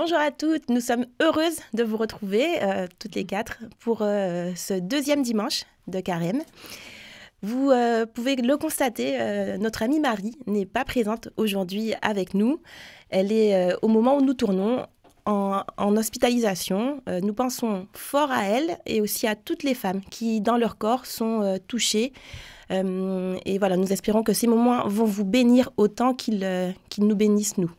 Bonjour à toutes, nous sommes heureuses de vous retrouver, toutes les quatre, pour ce deuxième dimanche de Carême. Vous pouvez le constater, notre amie Marie n'est pas présente aujourd'hui avec nous. Elle est au moment où nous tournons en hospitalisation. Nous pensons fort à elle et aussi à toutes les femmes qui, dans leur corps, sont touchées. Et voilà, nous espérons que ces moments vont vous bénir autant qu'ils nous bénissent, nous.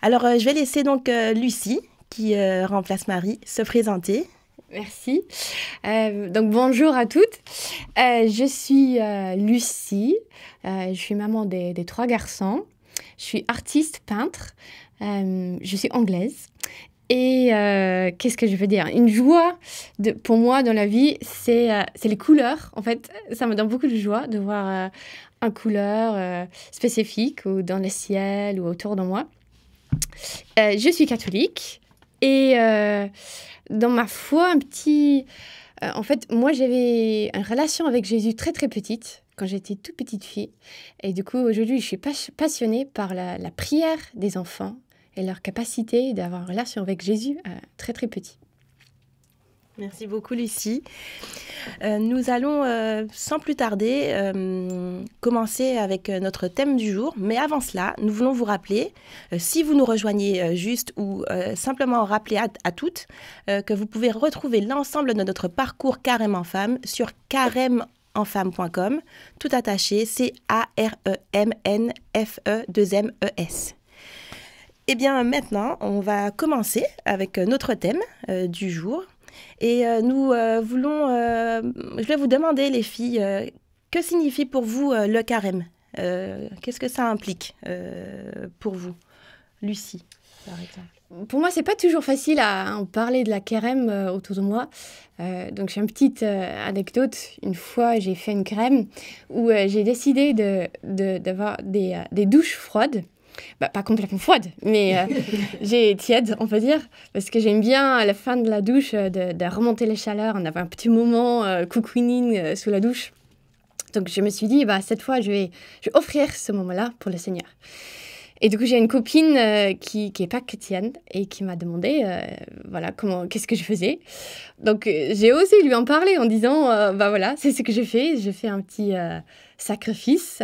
Alors, je vais laisser donc Lucie, qui remplace Marie, se présenter. Merci. Donc, bonjour à toutes. Je suis Lucie. Je suis maman des 3 garçons. Je suis artiste, peintre. Je suis anglaise. Et qu'est-ce que je veux dire? Une joie pour moi dans la vie, c'est les couleurs. En fait, ça me donne beaucoup de joie de voir une couleur spécifique ou dans le ciel ou autour de moi. Je suis catholique et dans ma foi, en fait, moi, j'avais une relation avec Jésus très, très petite, quand j'étais toute petite fille. Et du coup, aujourd'hui, je suis passionnée par la prière des enfants et leur capacité d'avoir une relation avec Jésus très, très petit. Merci beaucoup, Lucie. Nous allons, sans plus tarder, commencer avec notre thème du jour. Mais avant cela, nous voulons vous rappeler, si vous nous rejoignez juste ou simplement rappeler à toutes, que vous pouvez retrouver l'ensemble de notre parcours Carême en Femme sur carêmeenfemme.com, tout attaché, CAREMNFE2MES. Eh bien, maintenant, on va commencer avec notre thème du jour. Et nous voulons, je vais vous demander, les filles, que signifie pour vous le carême? Qu'est-ce que ça implique pour vous? Lucie, par exemple. Pour moi, c'est pas toujours facile à en parler de la carême autour de moi. Donc, j'ai une petite anecdote. Une fois, j'ai fait une carême où j'ai décidé d'avoir des douches froides. Pas complètement froide, mais j'ai tiède, on peut dire, parce que j'aime bien à la fin de la douche de remonter les chaleurs. On avait un petit moment cocooning sous la douche. Donc je me suis dit, cette fois, je vais offrir ce moment-là pour le Seigneur. Et du coup, j'ai une copine qui est pas chrétienne et qui m'a demandé, qu'est-ce que je faisais. Donc j'ai osé lui en parler en disant, voilà, c'est ce que je fais. Je fais un petit sacrifice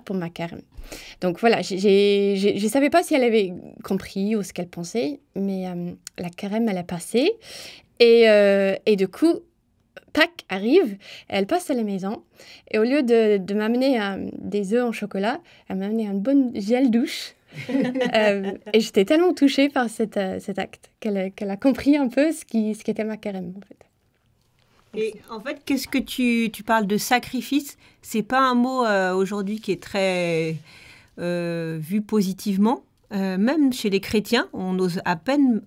pour ma carême. Donc voilà, je savais pas si elle avait compris ou ce qu'elle pensait, mais la carême, elle est passée. Et du coup, Pâques arrive, elle passe à la maison, et au lieu de m'amener des œufs en chocolat, elle m'a amené une bonne gel douche. Et j'étais tellement touchée par cet acte qu'elle a compris un peu ce qu'était ma carême, en fait. Et en fait, qu'est-ce que tu parles de sacrifice? C'est pas un mot aujourd'hui qui est très vu positivement. Même chez les chrétiens, on ose à peine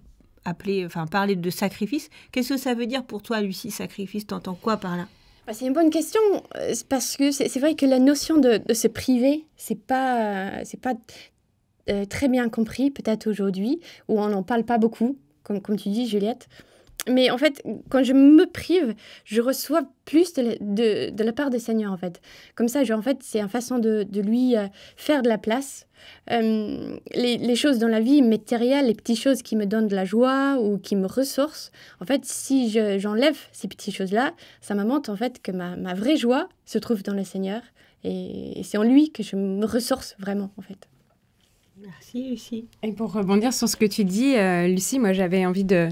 parler de sacrifice. Qu'est-ce que ça veut dire pour toi, Lucie, sacrifice? T'entends quoi par là? C'est une bonne question, parce que c'est vrai que la notion de se priver, c'est pas très bien compris, peut-être aujourd'hui, où on n'en parle pas beaucoup, comme tu dis, Juliette. Mais en fait, quand je me prive, je reçois plus de la part du Seigneur, en fait. Comme ça, en fait, c'est une façon de lui faire de la place. Les choses dans la vie matérielle, les petites choses qui me donnent de la joie ou qui me ressourcent, en fait, si j'enlève ces petites choses-là, ça me montre en fait que ma vraie joie se trouve dans le Seigneur. Et c'est en lui que je me ressource vraiment, en fait. Merci, Lucie. Et pour rebondir sur ce que tu dis, Lucie, moi, j'avais envie de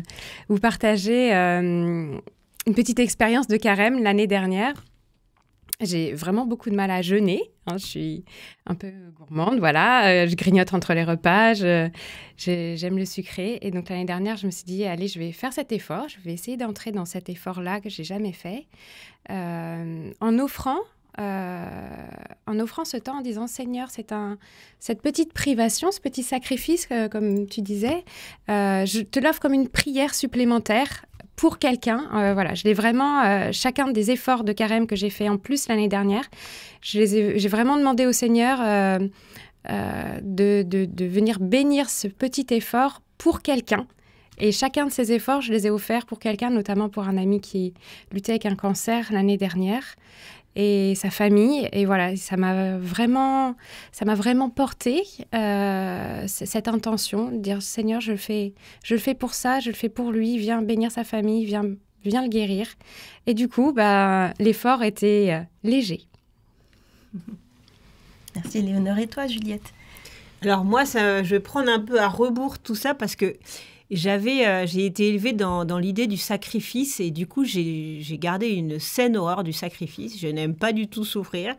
vous partager une petite expérience de carême l'année dernière. J'ai vraiment beaucoup de mal à jeûner. Je suis un peu gourmande, voilà. Je grignote entre les repas. J'aime le sucré. Et donc, l'année dernière, je me suis dit, allez, je vais faire cet effort. Je vais essayer d'entrer dans cet effort-là que je n'ai jamais fait. En offrant ce temps, en disant, Seigneur, cette petite privation, ce petit sacrifice, comme tu disais, je te l'offre comme une prière supplémentaire pour quelqu'un. Voilà, je l'ai vraiment, chacun des efforts de carême que j'ai fait en plus l'année dernière, j'ai vraiment demandé au Seigneur de venir bénir ce petit effort pour quelqu'un. Et chacun de ces efforts, je les ai offerts pour quelqu'un, notamment pour un ami qui luttait avec un cancer l'année dernière. et sa famille. Et voilà, ça m'a vraiment porté cette intention de dire Seigneur, je le fais pour ça, je le fais pour lui, viens bénir sa famille, viens le guérir. Et du coup, l'effort était léger. Merci Léonore. Et toi, Juliette? Alors moi, je vais prendre un peu à rebours tout ça parce que j'ai été élevée dans l'idée du sacrifice et du coup, j'ai gardé une saine horreur du sacrifice. Je n'aime pas du tout souffrir.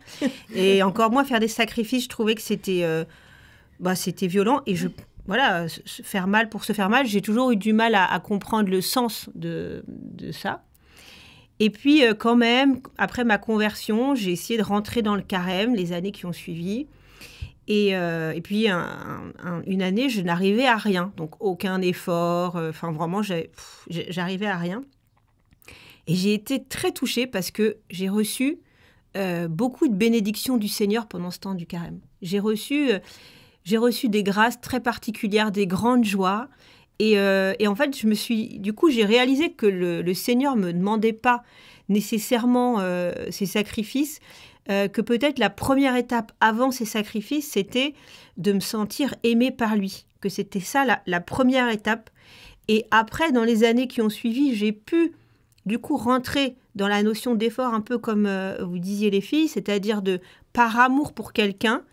Et encore moins faire des sacrifices, je trouvais que c'était violent. Et faire mal pour se faire mal, j'ai toujours eu du mal à comprendre le sens de ça. Et puis, quand même, après ma conversion, j'ai essayé de rentrer dans le carême les années qui ont suivi. Et puis, une année, je n'arrivais à rien. Donc, aucun effort. Vraiment, j'arrivais à rien. Et j'ai été très touchée parce que j'ai reçu beaucoup de bénédictions du Seigneur pendant ce temps du carême. J'ai reçu des grâces très particulières, des grandes joies. Et en fait, j'ai réalisé que le Seigneur ne me demandait pas nécessairement ces sacrifices, que peut-être la première étape avant ces sacrifices, c'était de me sentir aimée par lui, que c'était ça la première étape. Et après, dans les années qui ont suivi, j'ai pu du coup rentrer dans la notion d'effort, un peu comme vous disiez les filles, c'est-à-dire par amour pour quelqu'un,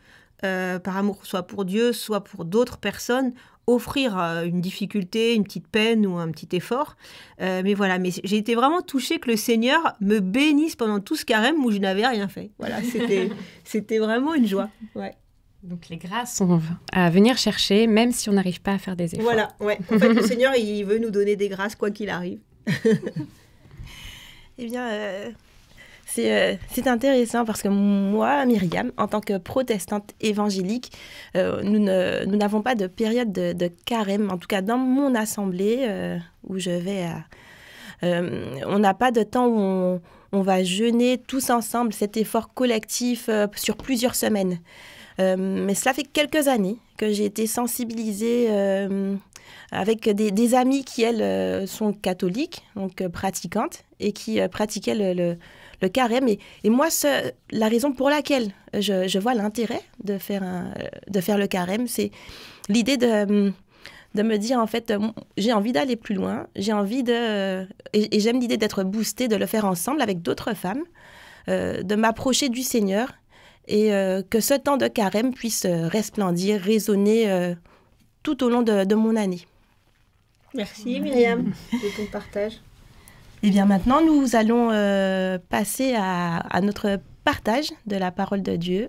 par amour soit pour Dieu, soit pour d'autres personnes, offrir une difficulté, une petite peine ou un petit effort. Mais j'ai été vraiment touchée que le Seigneur me bénisse pendant tout ce carême où je n'avais rien fait. Voilà, c'était vraiment une joie. Ouais. Donc les grâces sont à venir chercher, même si on n'arrive pas à faire des efforts. Voilà, ouais. En fait, le Seigneur, il veut nous donner des grâces quoi qu'il arrive. Eh bien, c'est intéressant parce que moi, Myriam, en tant que protestante évangélique, nous n'avons pas de période de carême, en tout cas dans mon assemblée où je vais on n'a pas de temps où on va jeûner tous ensemble, cet effort collectif sur plusieurs semaines. Mais cela fait quelques années que j'ai été sensibilisée avec des amies qui, elles, sont catholiques, donc pratiquantes, et qui pratiquaient le carême. Et moi, la raison pour laquelle je vois l'intérêt de faire le carême, c'est l'idée de me dire, en fait, j'ai envie d'aller plus loin, j'ai envie et j'aime l'idée d'être boostée, de le faire ensemble avec d'autres femmes, de m'approcher du Seigneur, et que ce temps de carême puisse resplendir, résonner tout au long de mon année. Merci Myriam de ton partage. Et bien maintenant, nous allons passer à notre partage de la parole de Dieu.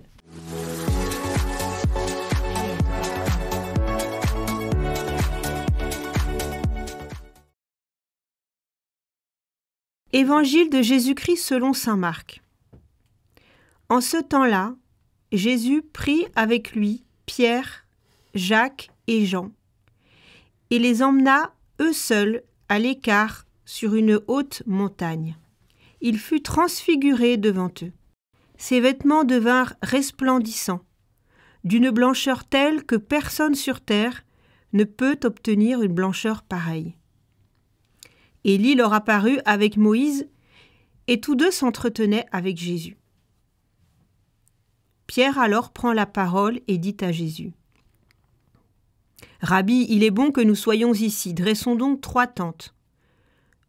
Évangile de Jésus-Christ selon saint Marc. En ce temps-là, Jésus prit avec lui Pierre, Jacques et Jean, et les emmena eux seuls à l'écart sur une haute montagne. Il fut transfiguré devant eux. Ses vêtements devinrent resplendissants, d'une blancheur telle que personne sur terre ne peut obtenir une blancheur pareille. Élie leur apparut avec Moïse, et tous deux s'entretenaient avec Jésus. Pierre alors prend la parole et dit à Jésus : « Rabbi, il est bon que nous soyons ici. Dressons donc 3 tentes.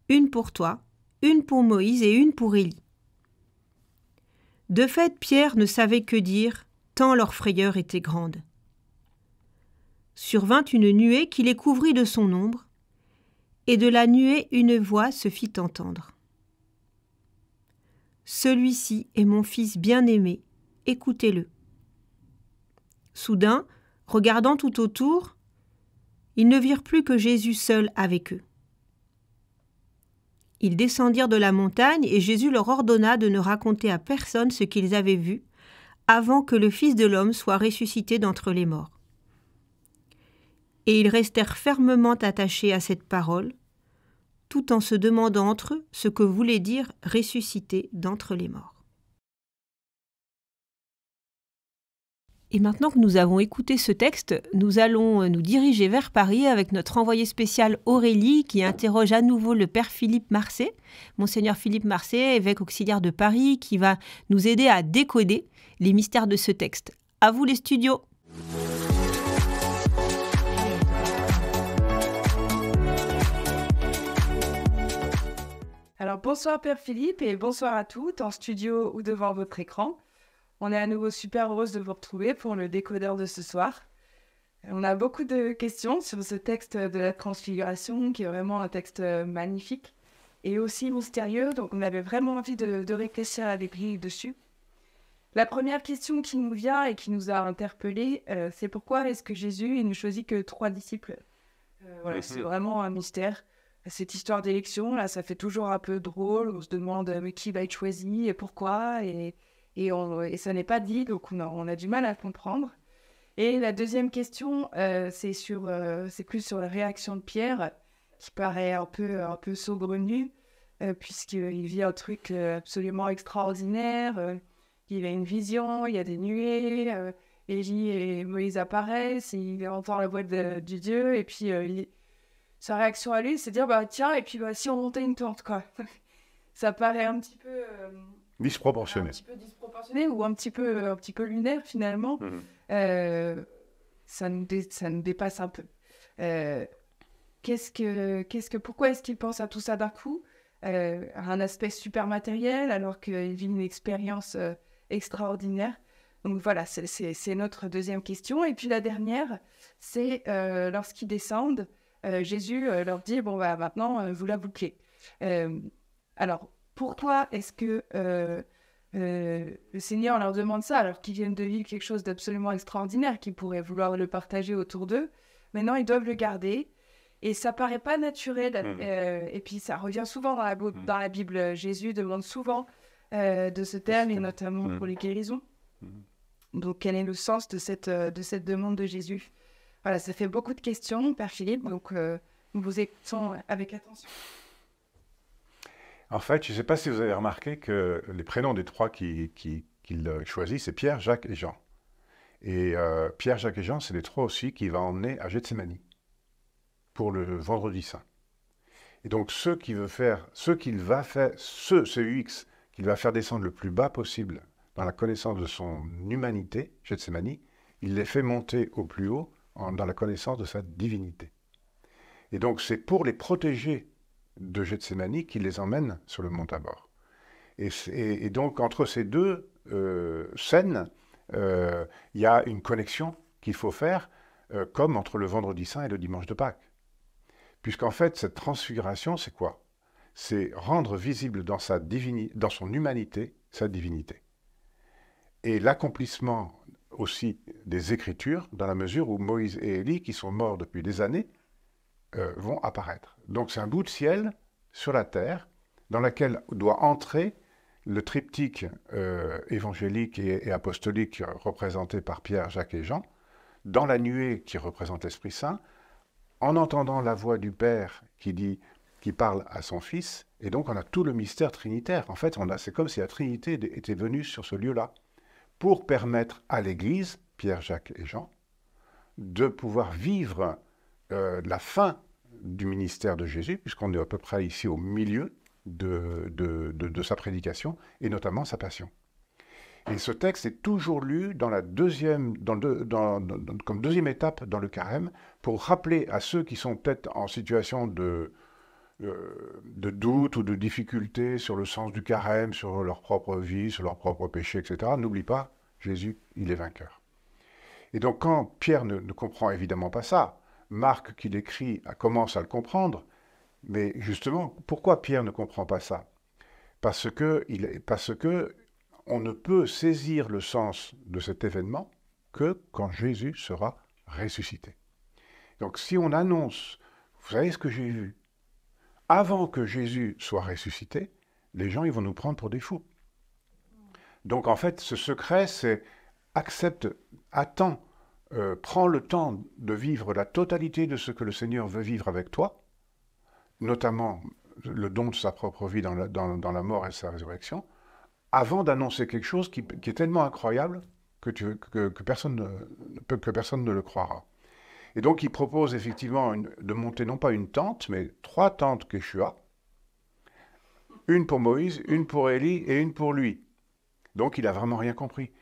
Une pour toi, une pour Moïse et une pour Élie. » De fait, Pierre ne savait que dire, tant leur frayeur était grande. Survint une nuée qui les couvrit de son ombre, et de la nuée une voix se fit entendre. « Celui-ci est mon fils bien-aimé, écoutez-le. » Soudain, regardant tout autour, ils ne virent plus que Jésus seul avec eux. Ils descendirent de la montagne et Jésus leur ordonna de ne raconter à personne ce qu'ils avaient vu avant que le Fils de l'homme soit ressuscité d'entre les morts. Et ils restèrent fermement attachés à cette parole, tout en se demandant entre eux ce que voulait dire ressuscité d'entre les morts. Et maintenant que nous avons écouté ce texte, nous allons nous diriger vers Paris avec notre envoyé spécial Aurélie qui interroge à nouveau le père Philippe Marcet, Monseigneur Philippe Marcet, évêque auxiliaire de Paris, qui va nous aider à décoder les mystères de ce texte. À vous les studios! Alors bonsoir Père Philippe et bonsoir à toutes en studio ou devant votre écran. On est à nouveau super heureuse de vous retrouver pour le décodeur de ce soir. On a beaucoup de questions sur ce texte de la Transfiguration qui est vraiment un texte magnifique et aussi mystérieux, donc on avait vraiment envie de réfléchir avec lui dessus. La première question qui nous vient et qui nous a interpellés, c'est pourquoi est-ce que Jésus il ne choisit que 3 disciples? Voilà, c'est vraiment un mystère. Cette histoire d'élection, là, ça fait toujours un peu drôle. On se demande mais qui va être choisi et pourquoi. Et ça n'est pas dit, donc on a du mal à comprendre. Et la deuxième question, c'est plus sur la réaction de Pierre, qui paraît un peu saugrenu, puisqu'il vit un truc absolument extraordinaire. Il a une vision, il y a des nuées, Élie et Moïse apparaissent, il entend la voix du Dieu, et puis sa réaction à lui, c'est de dire, bah tiens, et puis bah, si on montait une tente, quoi. Ça paraît un petit peu... disproportionné. Un petit peu disproportionné ou un petit peu lunaire, finalement. Ça nous dépasse un peu. Pourquoi est-ce qu'il pense à tout ça d'un coup, à un aspect super matériel, alors qu'il vit une expérience extraordinaire? Donc voilà, c'est notre deuxième question. Et puis la dernière, c'est lorsqu'ils descendent, Jésus leur dit, bon, bah, maintenant, vous la bouclez. Alors, pourquoi est-ce que le Seigneur leur demande ça, alors qu'ils viennent de vivre quelque chose d'absolument extraordinaire, qu'ils pourraient vouloir le partager autour d'eux? Maintenant, ils doivent le garder. Et ça paraît pas naturel. Et puis, ça revient souvent dans la Bible. Jésus demande souvent de ce terme, et notamment pour les guérisons. Donc, quel est le sens de cette demande de Jésus? Voilà, ça fait beaucoup de questions, Père Philippe, donc nous vous écoutons avec attention. En fait, je ne sais pas si vous avez remarqué que les prénoms des 3 qu'il choisit, c'est Pierre, Jacques et Jean. Et Pierre, Jacques et Jean, c'est les 3 aussi qu'il va emmener à Gethsémani pour le vendredi saint. Et donc, CEUX qu'il va faire descendre le plus bas possible dans la connaissance de son humanité, Gethsémani, il les fait monter au plus haut dans la connaissance de sa divinité. Et donc, c'est pour les protéger de Gethsémani qu'il les emmène sur le mont Tabor. Et donc, entre ces 2 scènes, il y a une connexion qu'il faut faire, comme entre le vendredi saint et le dimanche de Pâques. Puisqu'en fait, cette transfiguration, c'est quoi? C'est rendre visible dans son humanité, sa divinité. Et l'accomplissement aussi des Écritures, dans la mesure où Moïse et Élie, qui sont morts depuis des années, vont apparaître. Donc c'est un bout de ciel sur la terre, dans laquelle doit entrer le triptyque évangélique et apostolique représenté par Pierre, Jacques et Jean, dans la nuée qui représente l'Esprit Saint, en entendant la voix du Père qui parle à son Fils, et donc on a tout le mystère trinitaire. En fait, c'est comme si la Trinité était venue sur ce lieu-là, pour permettre à l'Église, Pierre, Jacques et Jean, de pouvoir vivre la fin du ministère de Jésus, puisqu'on est à peu près ici au milieu de sa prédication, et notamment sa passion. Et ce texte est toujours lu dans comme deuxième étape dans le carême, pour rappeler à ceux qui sont peut-être en situation de doute ou de difficulté sur le sens du carême, sur leur propre vie, sur leur propre péché, etc. N'oublie pas, Jésus, il est vainqueur. Et donc quand Pierre ne comprend évidemment pas ça, Marc, qui l'écrit, commence à le comprendre, mais justement, pourquoi Pierre ne comprend pas ça? Parce que on ne peut saisir le sens de cet événement que quand Jésus sera ressuscité. Donc si on annonce, vous savez ce que j'ai vu, avant que Jésus soit ressuscité, les gens ils vont nous prendre pour des fous. Donc en fait, ce secret, c'est accepte, attends, prends le temps de vivre la totalité de ce que le Seigneur veut vivre avec toi, notamment le don de sa propre vie dans la mort et sa résurrection, avant d'annoncer quelque chose qui est tellement incroyable que personne ne le croira. Et donc, il propose effectivement de monter non pas une tente, mais 3 tentes Quechua, une pour Moïse, une pour Élie et une pour lui. Donc, il n'a vraiment rien compris.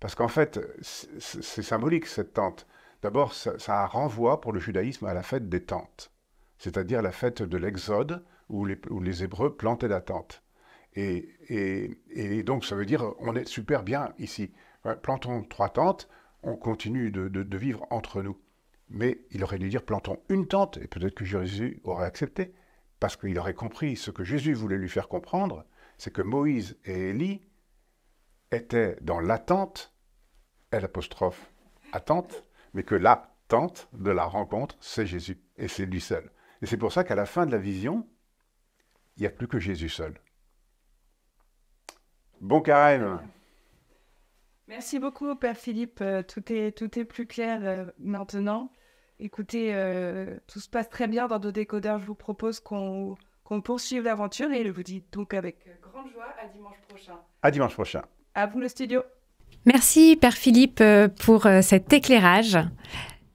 Parce qu'en fait, c'est symbolique, cette tente. D'abord, ça renvoie pour le judaïsme à la fête des tentes, c'est-à-dire la fête de l'Exode, où les Hébreux plantaient la tente. Et donc, ça veut dire, on est super bien ici. Plantons 3 tentes, on continue de vivre entre nous. Mais il aurait dû dire, plantons une tente, et peut-être que Jésus aurait accepté, parce qu'il aurait compris ce que Jésus voulait lui faire comprendre, c'est que Moïse et Élie étaient dans l'attente, l'apostrophe attente, mais que l'attente de la rencontre, c'est Jésus, et c'est lui seul. Et c'est pour ça qu'à la fin de la vision, il n'y a plus que Jésus seul. Bon carême. Merci beaucoup, Père Philippe. Tout est plus clair maintenant. Écoutez, tout se passe très bien dans nos décodeurs. Je vous propose qu'on poursuive l'aventure et je vous dis donc avec grande joie à dimanche prochain. À dimanche prochain. À vous le studio. Merci, Père Philippe, pour cet éclairage.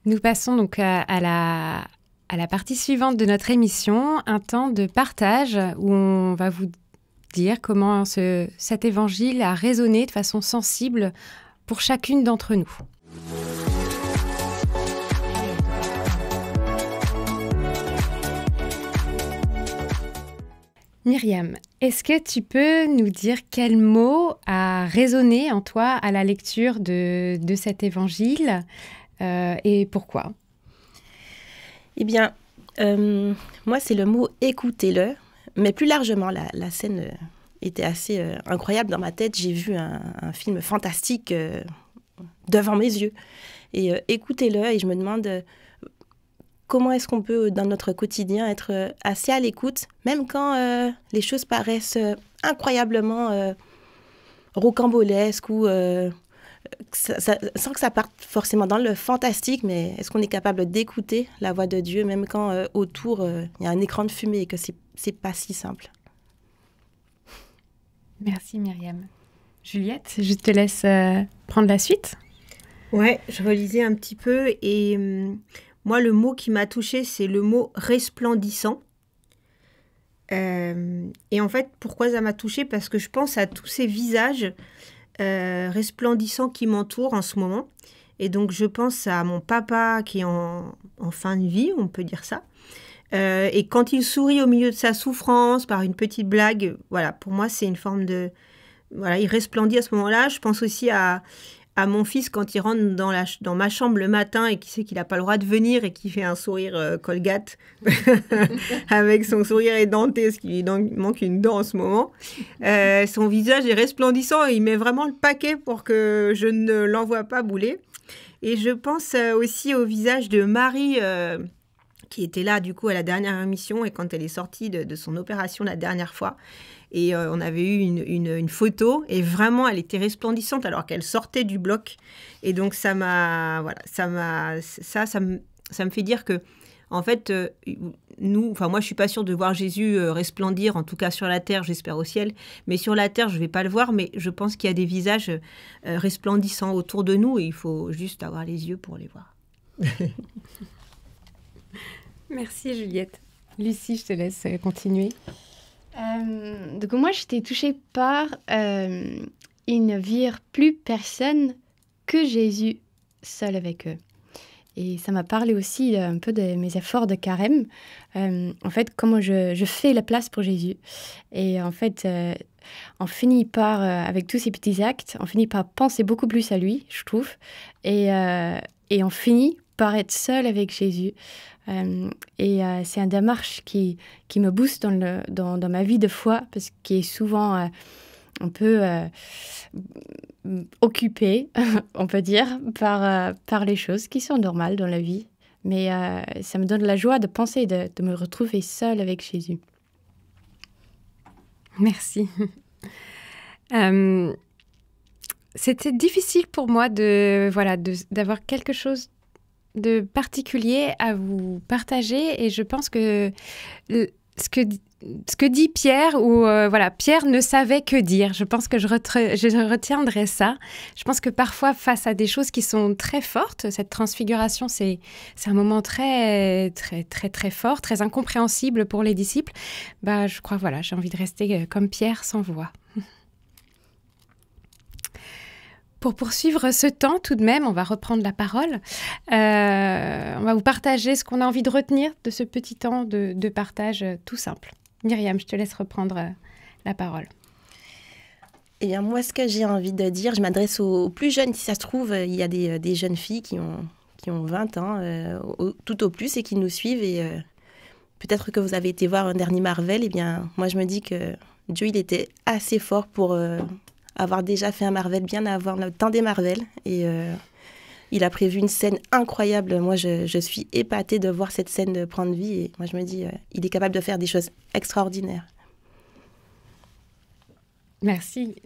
Nous passons donc à la partie suivante de notre émission, un temps de partage où on va vous dire comment cet évangile a résonné de façon sensible pour chacune d'entre nous. Myriam, est-ce que tu peux nous dire quel mot a résonné en toi à la lecture de cet évangile et pourquoi ? Eh bien, moi, c'est le mot « écoutez-le ». Mais plus largement, la scène était assez incroyable dans ma tête. J'ai vu un film fantastique devant mes yeux. Et écoutez-le, et je me demande comment est-ce qu'on peut, dans notre quotidien, être assez à l'écoute, même quand les choses paraissent incroyablement rocambolesques ou sans que ça parte forcément dans le fantastique, mais est-ce qu'on est capable d'écouter la voix de Dieu, même quand autour, il y a un écran de fumée et que c'est pas si simple. Merci Myriam. Juliette, je te laisse prendre la suite. Ouais, je relisais un petit peu et moi, le mot qui m'a touchée, c'est le mot « resplendissant ». Et en fait, pourquoi ça m'a touchée ? Parce que je pense à tous ces visages resplendissants qui m'entourent en ce moment. Et donc, je pense à mon papa qui est en fin de vie, on peut dire ça. Et quand il sourit au milieu de sa souffrance par une petite blague, voilà, pour moi, c'est une forme de... Voilà, il resplendit à ce moment-là. Je pense aussi à mon fils quand il rentre dans ma chambre le matin et qui sait qu'il n'a pas le droit de venir et qui fait un sourire Colgate avec son sourire édenté, parce qu'il lui manque une dent en ce moment. Son visage est resplendissant et il met vraiment le paquet pour que je ne l'envoie pas bouler. Et je pense aussi au visage de Marie qui était là du coup à la dernière émission et quand elle est sortie de son opération la dernière fois. Et on avait eu une photo et vraiment elle était resplendissante alors qu'elle sortait du bloc. Et donc ça me fait dire que en fait moi je suis pas sûre de voir Jésus resplendir, en tout cas sur la terre, j'espère au ciel, mais sur la terre je vais pas le voir, mais je pense qu'il y a des visages resplendissants autour de nous et il faut juste avoir les yeux pour les voir. Merci Juliette. Lucie, je te laisse continuer. Donc moi, j'étais touchée par ils ne virent plus personne que Jésus seul avec eux. Et ça m'a parlé aussi un peu de mes efforts de carême. En fait, comment je fais la place pour Jésus. Et en fait, on finit par, avec tous ces petits actes, on finit par penser beaucoup plus à lui, je trouve. Et on finit par être seul avec Jésus. C'est une démarche qui me booste dans ma vie de foi, parce qu'il est souvent un peu occupé, on peut dire, par les choses qui sont normales dans la vie. Mais ça me donne la joie de penser, de me retrouver seule avec Jésus. Merci. C'était difficile pour moi d'avoir quelque chose de particulier à vous partager et je pense que ce que dit Pierre, ou voilà, Pierre ne savait que dire. Je pense que je retiendrai ça. Je pense que parfois, face à des choses qui sont très fortes, cette transfiguration, c'est un moment très, très, très, très fort, très incompréhensible pour les disciples. Bah, je crois, voilà, j'ai envie de rester comme Pierre, sans voix. Pour poursuivre ce temps, tout de même, on va reprendre la parole. On va vous partager ce qu'on a envie de retenir de ce petit temps de partage tout simple. Myriam, je te laisse reprendre la parole. Eh bien, moi, ce que j'ai envie de dire, je m'adresse aux plus jeunes. Si ça se trouve, il y a des jeunes filles qui ont 20 ans, tout au plus, et qui nous suivent. Et peut-être que vous avez été voir un dernier Marvel. Eh bien, moi, je me dis que Dieu, il était assez fort pour avoir déjà fait un Marvel bien avant le temps des Marvel. Et il a prévu une scène incroyable. Moi, je suis épatée de voir cette scène prendre vie. Et moi, je me dis, il est capable de faire des choses extraordinaires. Merci.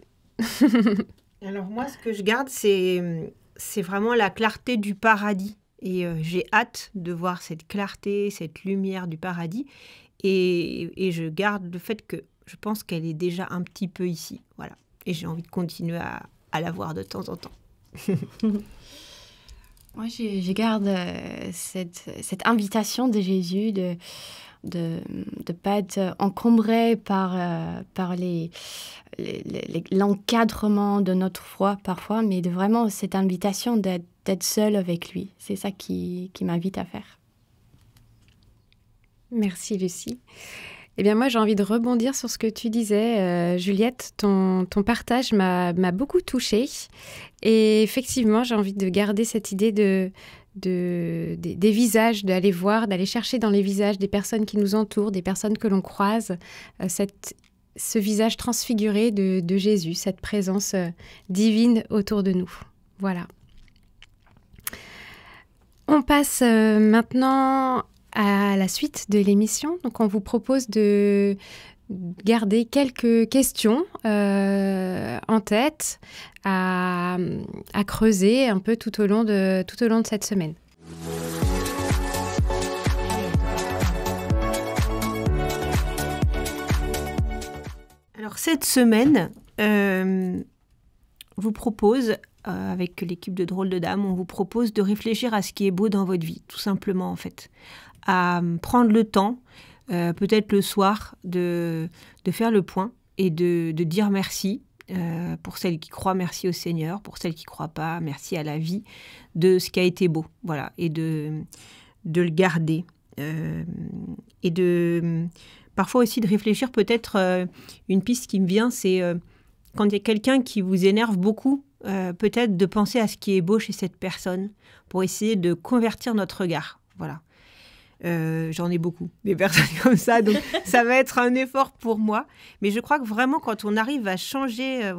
Alors moi, ce que je garde, c'est vraiment la clarté du paradis. Et j'ai hâte de voir cette clarté, cette lumière du paradis. Et je garde le fait que je pense qu'elle est déjà un petit peu ici. Voilà. Et j'ai envie de continuer à la voir de temps en temps. Moi, je garde cette invitation de Jésus de pas être encombré par l'encadrement de notre foi parfois, mais de vraiment cette invitation d'être seul avec lui. C'est ça qui m'invite à faire. Merci Lucie. Eh bien moi j'ai envie de rebondir sur ce que tu disais, Juliette. Ton partage m'a beaucoup touchée. Et effectivement, j'ai envie de garder cette idée des visages, d'aller voir, d'aller chercher dans les visages des personnes qui nous entourent, des personnes que l'on croise, ce visage transfiguré de Jésus, cette présence divine autour de nous. Voilà. On passe maintenant à la suite de l'émission. Donc, on vous propose de garder quelques questions en tête à creuser un peu tout au long de cette semaine. Alors, cette semaine, vous propose, avec l'équipe de Drôles de Dames, on vous propose de réfléchir à ce qui est beau dans votre vie, tout simplement, en fait. À prendre le temps, peut-être le soir, de faire le point et de dire merci. Pour celles qui croient, merci au Seigneur. Pour celles qui ne croient pas, merci à la vie de ce qui a été beau. Voilà, et de le garder. Et parfois aussi de réfléchir, peut-être une piste qui me vient, c'est quand il y a quelqu'un qui vous énerve beaucoup, peut-être de penser à ce qui est beau chez cette personne pour essayer de convertir notre regard. Voilà. J'en ai beaucoup, des personnes comme ça, donc ça va être un effort pour moi. Mais je crois que vraiment, quand on arrive à changer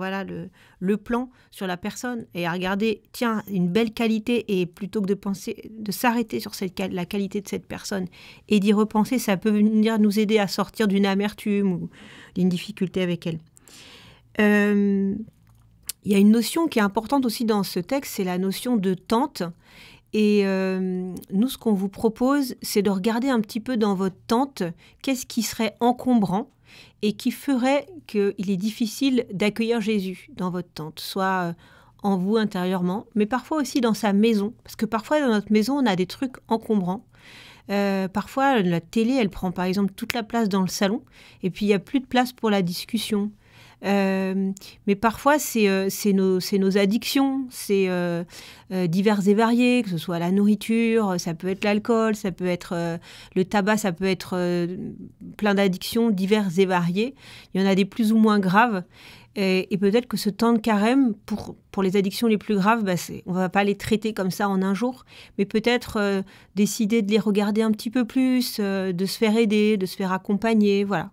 le plan sur la personne et à regarder, tiens, une belle qualité, et plutôt que de penser, de s'arrêter sur la qualité de cette personne et d'y repenser, ça peut venir nous aider à sortir d'une amertume ou d'une difficulté avec elle. Il y a une notion qui est importante aussi dans ce texte, c'est la notion de tente. Et nous, ce qu'on vous propose, c'est de regarder un petit peu dans votre tente qu'est-ce qui serait encombrant et qui ferait qu'il est difficile d'accueillir Jésus dans votre tente, soit en vous intérieurement, mais parfois aussi dans sa maison. Parce que parfois, dans notre maison, on a des trucs encombrants. Parfois, la télé, elle prend par exemple toute la place dans le salon, et puis il n'y a plus de place pour la discussion. Mais parfois, c'est nos addictions, c'est diverses et variées, que ce soit la nourriture, ça peut être l'alcool, ça peut être le tabac, ça peut être plein d'addictions diverses et variées. Il y en a des plus ou moins graves. Et peut-être que ce temps de carême, pour les addictions les plus graves, on ne va pas les traiter comme ça en un jour, mais peut-être décider de les regarder un petit peu plus, de se faire aider, de se faire accompagner, voilà.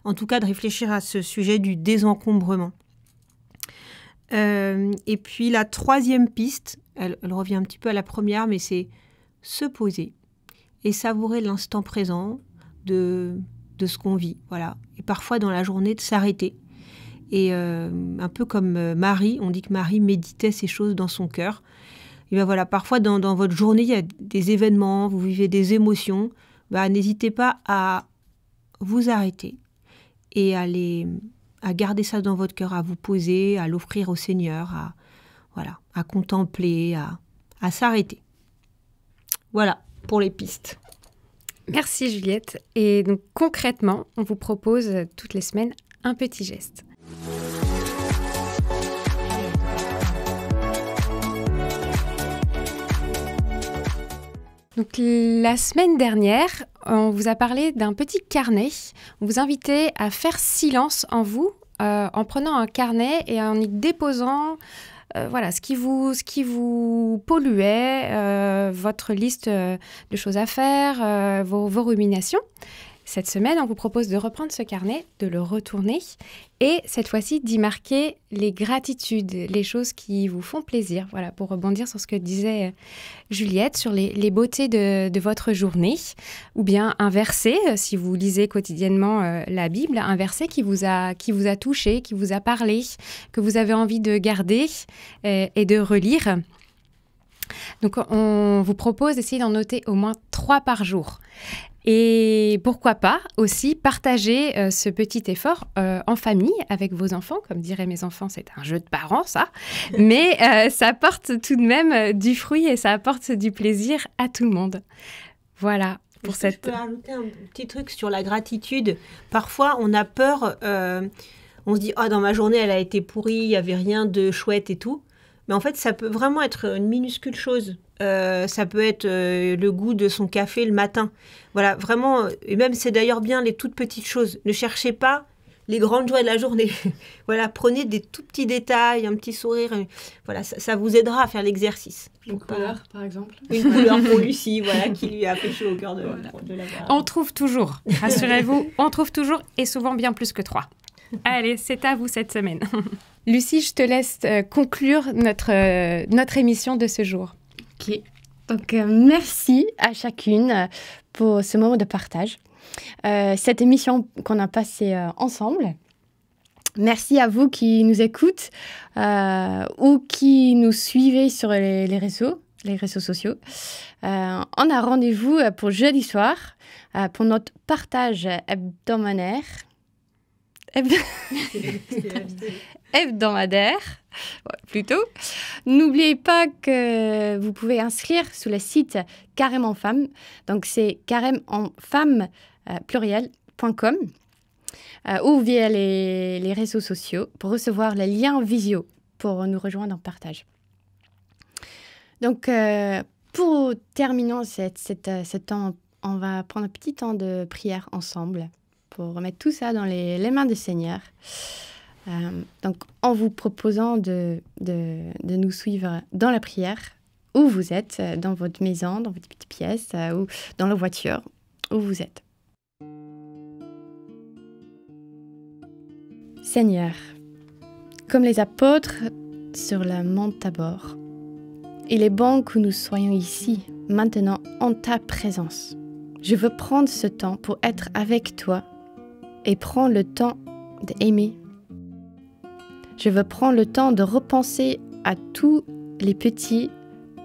En tout cas, de réfléchir à ce sujet du désencombrement. Et puis la troisième piste, elle revient un petit peu à la première, mais c'est se poser et savourer l'instant présent de ce qu'on vit. Voilà. Et parfois, dans la journée, de s'arrêter. Et un peu comme Marie, on dit que Marie méditait ces choses dans son cœur. Et bien voilà, parfois, dans votre journée, il y a des événements, vous vivez des émotions. N'hésitez pas à vous arrêter et à garder ça dans votre cœur, à vous poser, à l'offrir au Seigneur, à contempler, à s'arrêter. Voilà pour les pistes. Merci Juliette. Et donc concrètement, on vous propose toutes les semaines un petit geste. Donc la semaine dernière, on vous a parlé d'un petit carnet. On vous invitait à faire silence en vous en prenant un carnet et en y déposant ce qui vous polluait, votre liste de choses à faire, vos ruminations. Cette semaine, on vous propose de reprendre ce carnet, de le retourner et cette fois-ci d'y marquer les gratitudes, les choses qui vous font plaisir. Voilà, pour rebondir sur ce que disait Juliette, sur les beautés de votre journée, ou bien un verset, si vous lisez quotidiennement la Bible, un verset qui vous a touché, qui vous a parlé, que vous avez envie de garder et de relire. Donc, on vous propose d'essayer d'en noter au moins 3 par jour. Et pourquoi pas aussi partager ce petit effort en famille avec vos enfants. Comme diraient mes enfants, c'est un jeu de parents, ça. Mais ça apporte tout de même du fruit et ça apporte du plaisir à tout le monde. Voilà. Je peux rajouter un petit truc sur la gratitude. Parfois, on a peur. On se dit, dans ma journée, elle a été pourrie, il n'y avait rien de chouette et tout. Mais en fait, ça peut vraiment être une minuscule chose. Ça peut être le goût de son café le matin. Voilà, vraiment. Et même, c'est d'ailleurs bien les toutes petites choses. Ne cherchez pas les grandes joies de la journée. Voilà, prenez des tout petits détails, un petit sourire. Voilà, ça vous aidera à faire l'exercice. Une couleur, par exemple. Une couleur pour Lucie, voilà, qui lui a fait chaud au cœur de la voir. On trouve toujours, rassurez-vous, on trouve toujours et souvent bien plus que 3. Allez, c'est à vous cette semaine. Lucie, je te laisse conclure notre émission de ce jour. Ok. Donc, merci à chacune pour ce moment de partage. Cette émission qu'on a passée ensemble. Merci à vous qui nous écoutent ou qui nous suivez sur les réseaux sociaux. On a rendez-vous pour jeudi soir pour notre partage hebdomadaire. Plutôt. N'oubliez pas que vous pouvez inscrire sur le site Carême en Femme. Donc, c'est carêmeenfemme pluriel.com ou via les réseaux sociaux pour recevoir les liens visio pour nous rejoindre en partage. Donc, pour terminer ce temps, on va prendre un petit temps de prière ensemble pour remettre tout ça dans les mains du Seigneur. Donc, en vous proposant de nous suivre dans la prière, où vous êtes, dans votre maison, dans votre petite pièce, ou dans la voiture, où vous êtes. Seigneur, comme les apôtres sur le mont Tabor, il est bon que nous soyons ici, maintenant, en ta présence. Je veux prendre ce temps pour être avec toi et prendre le temps d'aimer. Je veux prendre le temps de repenser à tous les petits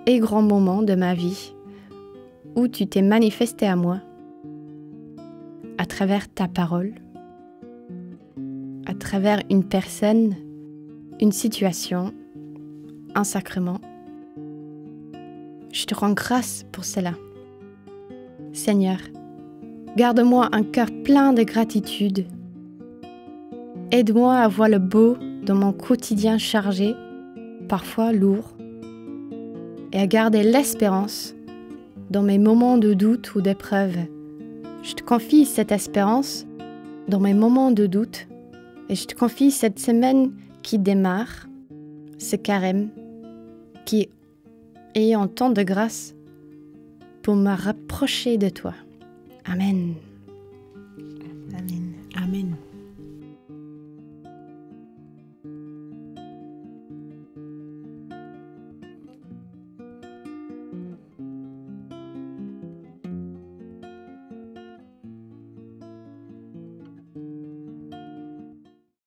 et grands moments de ma vie où tu t'es manifesté à moi, à travers ta parole, à travers une personne, une situation, un sacrement. Je te rends grâce pour cela. Seigneur, garde-moi un cœur plein de gratitude. Aide-moi à voir le beau dans mon quotidien chargé, parfois lourd, et à garder l'espérance dans mes moments de doute ou d'épreuve. Je te confie cette espérance dans mes moments de doute et je te confie cette semaine qui démarre, ce carême, qui est en temps de grâce pour me rapprocher de toi. Amen.